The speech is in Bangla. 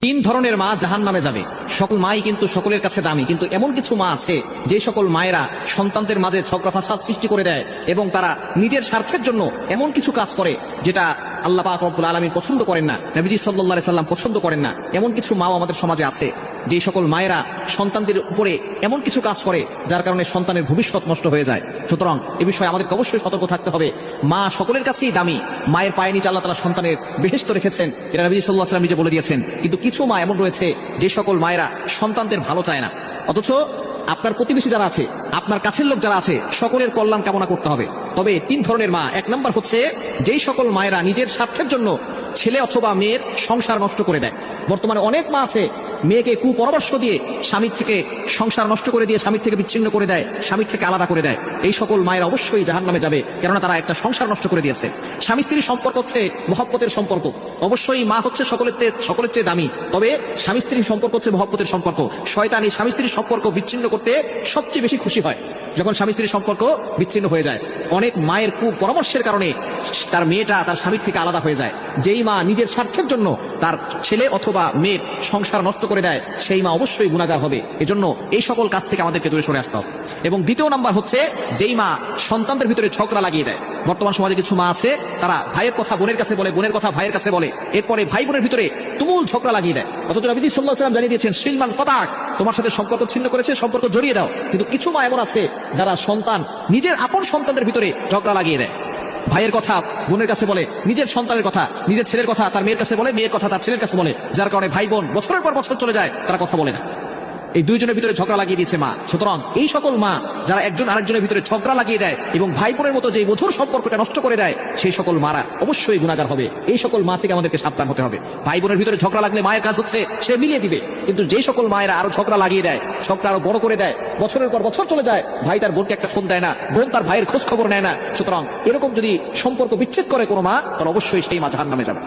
তিন ধরনের মা জাহান্নামে যাবে। সকল মাই কিন্তু সকলের কাছে দামি, কিন্তু এমন কিছু মা আছে যে সকল মায়েরা সন্তানদের মাঝে ঝগড়া ফাসাদ সৃষ্টি করে দেয় এবং তারা নিজের স্বার্থের জন্য এমন কিছু কাজ করে যেটা আল্লাহ পাক রব্বুল আলামিন পছন্দ করেন না, নবীজি সাল্লাল্লাহু আলাইহি সাল্লাম পছন্দ করেন না। এমন কিছু মাও আমাদের সমাজে আছে যে সকল মায়েরা সন্তানদের উপরে এমন কিছু কাজ করে যার কারণে সন্তানের ভবিষ্যৎ নষ্ট হয়ে যায়। সুতরাং এ বিষয়ে আমাদেরকে অবশ্যই সতর্ক থাকতে হবে। মা সকলের কাছেই দামি, মায়ের পায়ে নিচে আল্লাহ তাআলা সন্তানের বেহেশত রেখেছেন, এটা নবী সাল্লাল্লাহু আলাইহি ওয়াসাল্লাম নিজে বলে দিয়েছেন। কিন্তু কিছু মা এমন রয়েছে যে সকল মায়েরা সন্তানদের ভালো চায় না, অথচ আপনার প্রতিবেশী যারা আছে, আপনার কাছের লোক যারা আছে, সকলের কল্যাণ কামনা করতে হবে। তবে তিন ধরনের মা, এক নম্বর হচ্ছে যেই সকল মায়েরা নিজের স্বার্থের জন্য ছেলে অথবা মেয়ের সংসার নষ্ট করে দেয়। বর্তমানে অনেক মা আছে মেয়েকে কুপরামর্শ দিয়ে স্বামীর থেকে সংসার নষ্ট করে দিয়ে স্বামীর থেকে বিচ্ছিন্ন করে দেয়, স্বামীর থেকে আলাদা করে দেয়। এই সকল মায়েরা অবশ্যই জাহান্নামে যাবে, কেননা তারা একটা সংসার নষ্ট করে দিয়েছে। স্বামী স্ত্রীর সম্পর্ক হচ্ছে মহব্বতের সম্পর্ক। অবশ্যই মা হচ্ছে সকলের চেয়ে দামি, তবে স্বামী স্ত্রীর সম্পর্ক হচ্ছে মহব্বতের সম্পর্ক। শয়তান এই স্বামী স্ত্রীর সম্পর্ক বিচ্ছিন্ন করতে সবচেয়ে বেশি খুশি হয় যখন স্বামী স্ত্রীর সম্পর্ক বিচ্ছিন্ন হয়ে যায়। অনেক মায়ের কুপরামর্শের কারণে তার মেয়েটা তার স্বামীর থেকে আলাদা হয়ে যায়। যেই মা নিজের স্বার্থের জন্য তার ছেলে অথবা মেয়ের সংসার নষ্ট করে দেয়, সেই মা অবশ্যই গুনাহগার হবে। এজন্য এই সকল কাজ থেকে আমাদেরকে দূরে সরে আসতে হবে। এবং দ্বিতীয় নাম্বার হচ্ছে যেই মা সন্তানদের ভিতরে ঝগড়া লাগিয়ে দেয়। বর্তমান সমাজে কিছু মা আছে তারা ভাইয়ের কথা বোনের কাছে বলে, বোনের কথা ভাইয়ের কাছে বলে, এরপরে ভাই বোনের ভিতরে তুমুল ঝগড়া লাগিয়ে দেয়। অথচ নবী সাল্লাল্লাহু আলাইহি ওয়াসাল্লাম জানিয়ে দিয়েছেন, শ্রীমান কতাক, তোমার সাথে সম্পর্ক ছিন্ন করেছে, সম্পর্ক জড়িয়ে দাও। কিন্তু কিছু মা এমন আছে যারা নিজের আপন সন্তানদের ভিতরে ঝগড়া লাগিয়ে দেয়। ভাইয়ের কথা বোনের কাছে বলে, নিজের সন্তানের কথা নিজের ছেলের কথা তার মেয়ের কাছে বলে, মেয়ের কথা তার ছেলের কাছে বলে, যার কারণে ভাই বোন বছরের পর বছর চলে যায়, তারা কথা বলে না। এই দুইজনের ভিতরে ঝগড়া লাগিয়ে দিয়েছে মা। সুতরাং এই সকল মা যারা একজন আরেকজনের ভিতরে ঝগড়া লাগিয়ে দেয় এবং ভাই বোনের মতো যে মধুর সম্পর্কটা নষ্ট করে দেয়, সেই সকল মারা অবশ্যই গুনাহগার হবে। এই সকল মা থেকে আমাদেরকে সাবধান হতে হবে। ভাই বোনের ভিতরে ঝগড়া লাগলে মায়ের কাজ হচ্ছে সে মিলিয়ে দিবে, কিন্তু যে সকল মায়েরা আরো ঝগড়া লাগিয়ে দেয়, ঝগড়া আরো বড় করে দেয়, বছরের পর বছর চলে যায়, ভাই তার বোনকে একটা ফোন দেয় না, বোন তার ভাইয়ের খোঁজ খবর নেয় না, সুতরাং এরকম যদি সম্পর্ক বিচ্ছেদ করে কোনো মা, তাহলে অবশ্যই সেই মা জাহান্নামে যাবে।